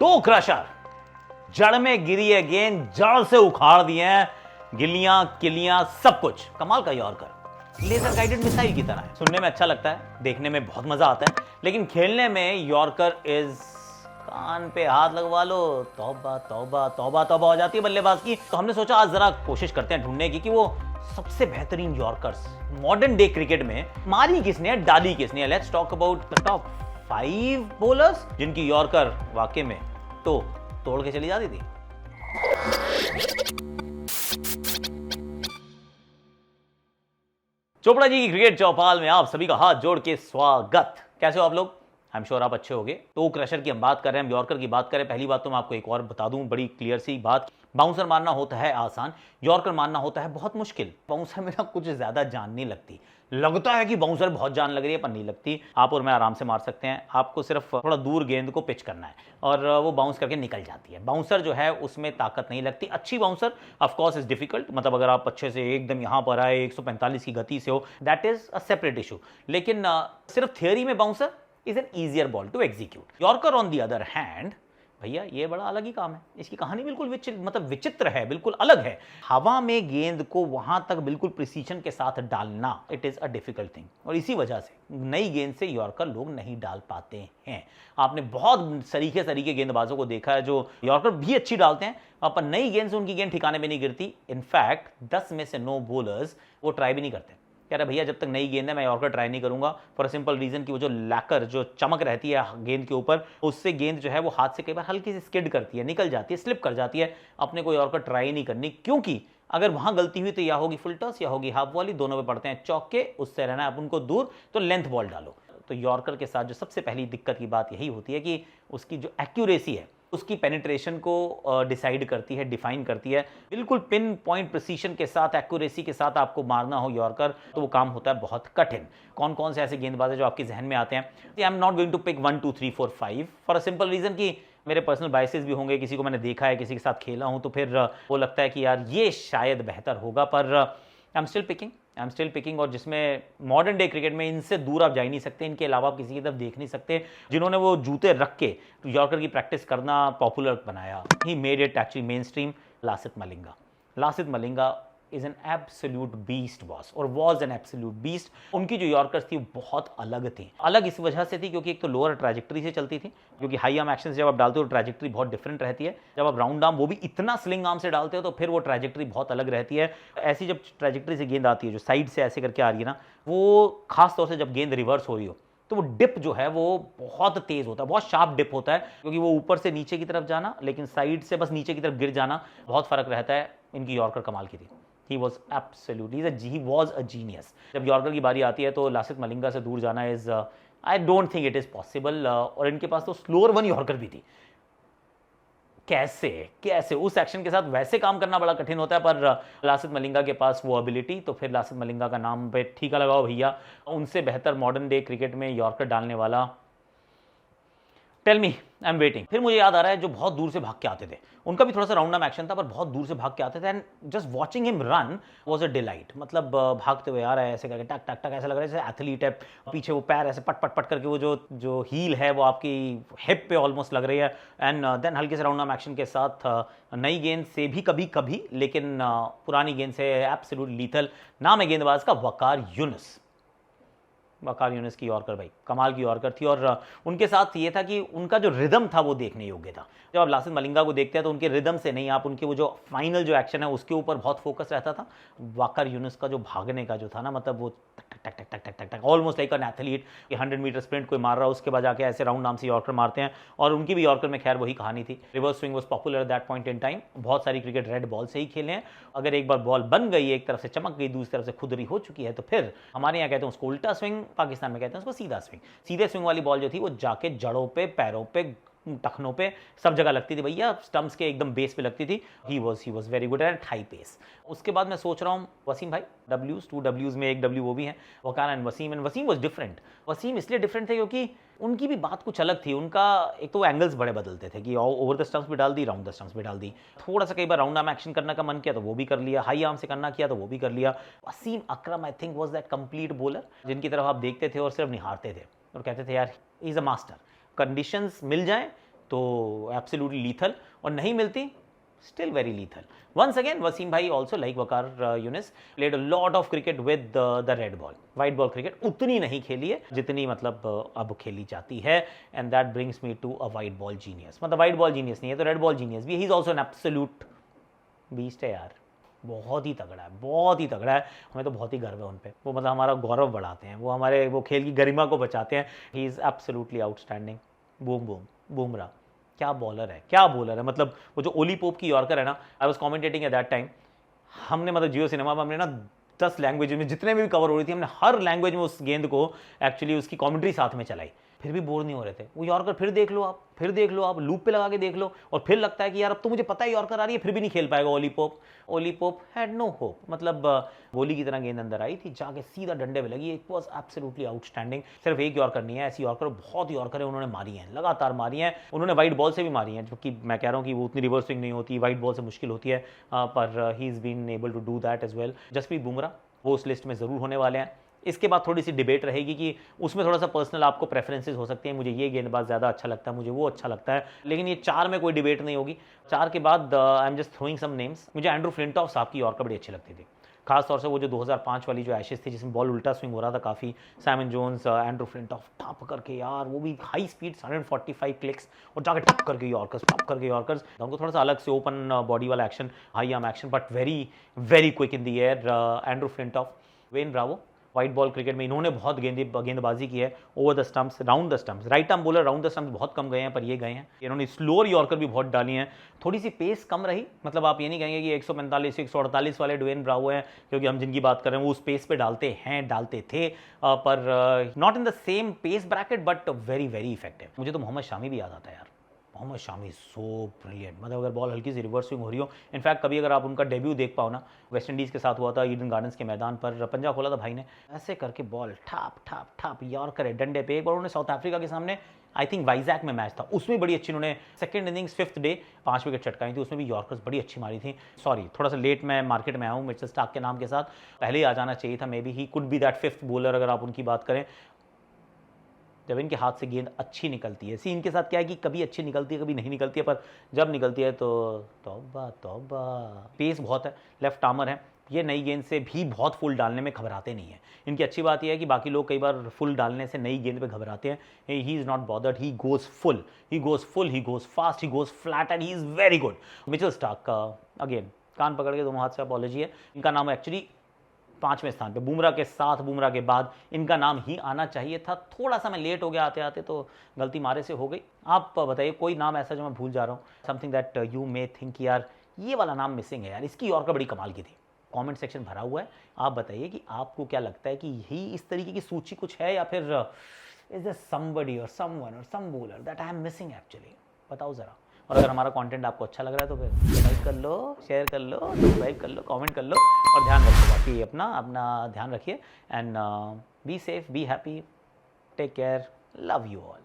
To crusher, जड़ में गिरी है गेंद, जड़ से उखाड़ दिए हैं, गिल्लियां किलियां सब कुछ। कमाल का यॉर्कर, लेजर गाइडेड मिसाइल की तरह है। सुनने में अच्छा लगता है, देखने में बहुत मजा आता है, लेकिन खेलने में यॉर्कर इज कान पे हाथ लगवा लो, तौबा तौबा तौबा तौबा हो जाती है बल्लेबाज की। तो हमने सोचा आज जरा कोशिश करते हैं ढूंढने की कि वो सबसे बेहतरीन यॉर्कर्स मॉडर्न डे क्रिकेट में मारी किसने है, डाली किसने है। Let's talk about the top 5 bowlers जिनकी यॉर्कर वाकई में तो तोड़ के चली जाती थी। चोपड़ा जी की क्रिकेट चौपाल में आप सभी का हाथ जोड़ के स्वागत। कैसे हो आप लोग? आई एम श्योर आप अच्छे होंगे। तो क्रशर की हम बात कर रहे हैं, हम यॉर्कर की बात करें। पहली बात तो मैं आपको एक और बता दूं, बड़ी क्लियर सी बात, बाउंसर मारना होता है आसान, यॉर्कर मारना होता है बहुत मुश्किल। बाउंसर में ना कुछ ज्यादा जान नहीं लगती, लगता है कि बाउंसर बहुत जान लग रही है पर नहीं लगती। आप और मैं आराम से मार सकते हैं, आपको सिर्फ थोड़ा दूर गेंद को पिच करना है और वो बाउंस करके निकल जाती है। बाउंसर जो है उसमें ताकत नहीं लगती। अच्छी bouncer of course is difficult, मतलब अगर आप अच्छे से एकदम यहां पर आए 145 की गति से हो, that is a separate issue. लेकिन सिर्फ थियोरी में bouncer is an easier ball to execute. Yorker on the other hand, भैया ये बड़ा अलग ही काम है। इसकी कहानी बिल्कुल विचित्र है, बिल्कुल अलग है। हवा में गेंद को वहां तक बिल्कुल प्रिसीजन के साथ डालना, it is a difficult thing. और इसी वजह से नई गेंद से यॉर्कर लोग नहीं डाल पाते हैं। आपने बहुत सरीखे गेंदबाजों को देखा है जो यॉर्कर भी अच्छी डालते हैं, पर नई गेंद से उनकी गेंद ठिकाने में नहीं गिरती। इनफैक्ट 10 में से 9 बॉलर्स वो ट्राई भी नहीं करते। कह रहे भैया जब तक नई गेंद है मैं यॉर्कर ट्राई नहीं करूंगा, फॉर अ सिंपल रीजन कि वो जो लैकर जो चमक रहती है गेंद के ऊपर, उससे गेंद जो है वो हाथ से कई बार हल्की सी स्किड करती है, निकल जाती है, स्लिप कर जाती है। अपने को यॉर्कर ट्राई नहीं करनी, क्योंकि अगर वहां गलती हुई तो या होगी फुल टॉस या होगी हाफ वॉली, दोनों पे पड़ते हैं चौके। उससे रहना है उनको दूर, तो लेंथ बॉल डालो। तो यॉर्कर के साथ जो सबसे पहली दिक्कत की बात यही होती है कि उसकी जो एक्यूरेसी है, उसकी पेनिट्रेशन को डिसाइड करती है, डिफाइन करती है। बिल्कुल पिन पॉइंट प्रिसीजन के साथ, एक्यूरेसी के साथ आपको मारना हो यॉर्कर, तो वो काम होता है बहुत कठिन। कौन कौन से ऐसे गेंदबाज है जो आपके जहन में आते हैं? I am not going to pick 1 2 3 4 5 for a simple reason कि मेरे पर्सनल बायसेस भी होंगे, किसी को मैंने देखा है, किसी के साथ खेला हूं, तो फिर वो लगता है कि यार ये शायद बेहतर होगा। पर आई एम स्टिल पिकिंग और जिसमें मॉडर्न डे क्रिकेट में इनसे दूर आप जा ही नहीं सकते, इनके अलावा आप किसी की तरफ देख नहीं सकते। जिन्होंने वो जूते रख के यॉर्कर की प्रैक्टिस करना पॉपुलर बनाया, he made it actually mainstream, Lasith Malinga is an absolute beast boss, और वॉज एन एब्सोल्यूट बीस्ट। उनकी जो यॉर्कर्स थी बहुत अलग थी। अलग इस वजह से थी क्योंकि एक तो लोअर ट्रैजेक्टरी से चलती थी, क्योंकि हाई आर्म एक्शन से जब आप डालते हो ट्रैजेक्टरी बहुत डिफरेंट रहती है। जब आप राउंड आर्म, वो भी इतना स्लिंग आर्म से डालते हो, तो फिर वो ट्रैजेक्टरी बहुत अलग रहती है। ऐसी जब ट्रैजेक्टरी से गेंद आती है, जो साइड से ऐसे करके आ रही है ना, वो खास तौर से जब गेंद रिवर्स हो रही हो, तो वो डिप जो है वो बहुत तेज होता है, बहुत शार्प डिप होता है, क्योंकि वो ऊपर से नीचे की तरफ जाना, लेकिन साइड से बस नीचे की तरफ गिर जाना, बहुत फर्क रहता है। इनकी यॉर्कर कमाल की थी। He was a genius. जब यॉर्कर की बारी आती है तो लासिथ मलिंगा से दूर जाना is, I don't think it is possible. और इनके पास तो स्लोअर 1 यॉर्कर भी थी। कैसे उस एक्शन के साथ वैसे काम करना बड़ा कठिन होता है, पर लासिथ मलिंगा के पास वो एबिलिटी, तो फिर लासिथ मलिंगा का नाम पे ठीका लगाओ भैया। उनसे बेहतर मॉडर्न डे क्रिकेट में यॉर्कर डालने वाला, tell me, I am waiting. फिर मुझे याद आ रहा है जो बहुत दूर से भाग के आते थे, उनका भी थोड़ा सा राउंड आर्म एक्शन था, पर बहुत दूर से भाग के आते थे, and just watching him run was a delight. मतलब भागते हुए आ रहा है ऐसे करके, टक टक टक, ऐसा लग रहा है जैसे एथलीट है। पीछे वो पैर ऐसे पट पट पट करके, वो जो हील है वो आपकी हिप पे ऑलमोस्ट लग रही है, एंड देन हल्के से राउंड आर्म एक्शन के साथ नई गेंद से भी कभी कभी, लेकिन पुरानी गेंद से एब्सोल्यूट लीथल। नाम है गेंदबाज का वकार यूनुस की यॉर्कर, भाई कमाल की यॉर्कर थी। और उनके साथ ये था कि उनका जो रिदम था वो देखने योग्य था। जब आप लासिथ मलिंगा को देखते हैं तो उनके रिदम से नहीं, आप उनके वो जो फाइनल जो एक्शन है उसके ऊपर बहुत फोकस रहता था। वकार यूनुस का जो भागने का जो था ना, मतलब वो टक टक टक टक टक टक, ऑलमोस्ट लाइक एन एथलीट कि 100 मीटर स्प्रिंट कोई मार रहा है, उसके बाद जाके ऐसे राउंड आर्म से यॉर्कर मारते हैं। और उनकी भी यॉर्कर में खैर वही कहानी थी। Reverse swing was popular at that point in time. बहुत सारी क्रिकेट रेड बॉल से ही खेले हैं। अगर एक बार बॉल बन गई, एक तरफ से चमक गई, दूसरी तरफ से खुदरी हो चुकी है, तो फिर हमारे यहाँ कहते हैं उसको उल्टा स्विंग, पाकिस्तान में कहते हैं उसको सीधा स्विंग। सीधे स्विंग वाली बॉल जो थी वो जाके जड़ों पे, पैरों पे, टखनों पे, सब जगह लगती थी भैया, स्टंप्स के एकदम बेस पे लगती थी। He was very good at high pace. उसके बाद मैं सोच रहा हूँ वसीम भाई, W's 2 W's में एक W वो भी है, Waqar and Wasim was different. Wasim इसलिए डिफरेंट थे क्योंकि उनकी भी बात कुछ अलग थी। उनका एक तो एंगल्स बड़े बदलते थे कि ओवर द स्टंप्स भी डाल दी, राउंड द स्टंप्स भी डाल दी। थोड़ा सा कई बार राउंड आर्म एक्शन करने का मन किया तो वो भी कर लिया, हाई आर्म से करना किया तो वो भी कर लिया। Wasim Akram I think was that complete bowler जिनकी तरफ आप देखते थे और सिर्फ निहारते थे और कहते थे यार he is a master. Conditions मिल जाएं तो एब्सोल्युटली लीथल, और नहीं मिलती still very lethal. Once again, Wasim bhai also like Waqar Younis played a lot of cricket with the red ball. White ball cricket उतनी नहीं खेली है जितनी मतलब अब खेली जाती है, and that brings me to a white ball genius. मतलब white ball genius नहीं है तो red ball genius भी, he is also an absolute beast है यार, बहुत ही तगड़ा है, बहुत ही तगड़ा है। हमें तो बहुत ही गर्व है उन पे, वो मतलब हमारा गौरव बढ़ाते हैं, वो हमारे वो खेल की गरिमा को बचाते हैं। He is absolutely outstanding. Boom boom Bumrah क्या बॉलर है, क्या बॉलर है। मतलब वो जो ओली पोप की यॉर्कर है ना, I was commentating at that time, हमने मतलब जियो सिनेमा में हमने ना 10 लैंग्वेज में जितने भी कवर हो रही थी, हमने हर लैंग्वेज में उस गेंद को एक्चुअली उसकी कॉमेंट्री साथ में चलाई, फिर भी बोर नहीं हो रहे थे। वो यॉर्कर फिर देख लो आप, फिर देख लो आप, लूप पे लगा के देख लो, और फिर लगता है कि यार अब तो मुझे पता है यॉर्कर आ रही है, फिर भी नहीं खेल पाएगा Ollie Pope. Ollie Pope had no hope, मतलब गोली की तरह गेंद अंदर आई थी, जाके सीधा डंडे पे लगी। It was absolutely outstanding. सिर्फ एक यॉर्कर नहीं है, ऐसी यॉर्कर बहुत यॉर्कर है उन्होंने मारी हैं, लगातार मारी हैं उन्होंने, वाइट बॉल से भी मारी हैं, जो कि मैं कह रहा हूँ कि वो उतनी रिवर्स स्विंग नहीं होती, वाइट बॉल से मुश्किल होती है, पर he is been able to do that as well. Jasprit Bumrah वो उस लिस्ट में ज़रूर होने वाले हैं। इसके बाद थोड़ी सी डिबेट रहेगी कि उसमें थोड़ा सा पर्सनल आपको प्रेफरेंसेस हो सकते हैं, मुझे ये गेंदबाज ज़्यादा अच्छा लगता है, मुझे वो अच्छा लगता है, लेकिन ये 4 में कोई डिबेट नहीं होगी। 4 के बाद I am just throwing some names. मुझे एंड्रू फ्लिंटॉफ साहब की यॉर्कर बड़ी अच्छी लगती थी, खास तौर से वो जो 2005 वाली जो एशेज थी जिसमें बॉल उल्टा स्विंग हो रहा था काफ़ी, साइमन जोन्स, एंड्रू फ्लिंटॉफ टप करके यार, वो भी हाई स्पीड 145 क्लिक्स और जाके टप करके यॉर्कर्स, टप करके यॉर्कर्स। उनको थोड़ा सा अलग से ओपन बॉडी वाला action, high arm action, but very very quick in the air. Andrew Flintoff. When Bravo, white ball cricket में इन्होंने बहुत गेंदबाजी की है, over the stumps, round the stumps. Right arm bowler round the stumps बहुत कम गए हैं, पर ये गए हैं। इन्होंने स्लोअर यॉर्कर भी बहुत डाली हैं, थोड़ी सी पेस कम रही, मतलब आप ये नहीं कहेंगे कि 145 148 वाले ड्वेन ब्रावो हैं, क्योंकि हम जिनकी बात कर रहे हैं वो उस पेस पे डालते हैं, डालते थे, पर not in the same pace bracket, but very very effective. मुझे तो मोहम्मद शामी भी याद आता है यार, मोहम्मद शामी सो ब्रिलियंट। मतलब अगर बॉल हल्की सी रिवर्स स्विंग हो रही हो, इनफैक्ट कभी अगर आप उनका डेब्यू देख पाओ ना, वेस्ट इंडीज़ के साथ हुआ था ईडन गार्डन्स के मैदान पर, पंजा खोला था भाई ने, ऐसे करके बॉल ठाप ठाप ठाप यॉर्कर है डंडे पे। एक बार उन्होंने साउथ अफ्रीका के सामने, आई थिंक वाइजैक में मैच था, उसमें बड़ी अच्छी उन्होंने second innings 5th day 5 wicket चटकाई थी, उसमें भी यॉर्कर्स बड़ी अच्छी मारी थी। सॉरी थोड़ा सा लेट मैं मार्केट में आया हूँ, मिचेल स्टार्क के नाम के साथ, पहले ही आ जाना चाहिए था। May be he could be that 5th bowler अगर आप उनकी बात करें, जब इनके हाथ से गेंद अच्छी निकलती है। सी इनके साथ क्या है कि कभी अच्छी निकलती है कभी नहीं निकलती है, पर जब निकलती है तो तौबा तौबा। पेस बहुत है, लेफ्ट आर्मर है, ये नई गेंद से भी बहुत फुल डालने में घबराते नहीं है। इनकी अच्छी बात यह है कि बाकी लोग कई बार फुल डालने से नई गेंद पे घबराते हैं, he is not bothered, he goes full, he goes full, he goes fast, he goes flat, and he is very good. Mitchell Starc का अगेन कान पकड़ के दोनों हाथ से अपॉलॉजी है, इनका नाम एक्चुअली 5वें स्थान पे, बुमराह के साथ, बुमराह के बाद इनका नाम ही आना चाहिए था। थोड़ा सा मैं लेट हो गया आते आते, तो गलती मारे से हो गई। आप बताइए कोई नाम ऐसा जो मैं भूल जा रहा हूँ, something that you may think यार ये वाला नाम मिसिंग है यार, इसकी यॉर्कर बड़ी कमाल की थी। कमेंट सेक्शन भरा हुआ है, आप बताइए कि आपको क्या लगता है कि यही इस तरीके की सूची कुछ है, या फिर is there somebody or someone or some bowler that I am missing actually, बताओ ज़रा। और अगर हमारा कंटेंट आपको अच्छा लग रहा है तो फिर लाइक कर लो, शेयर कर लो, सब्सक्राइब कर लो, कमेंट कर लो, और ध्यान रखो, बाकी अपना ध्यान रखिए, and be safe, be happy, take care, love you all.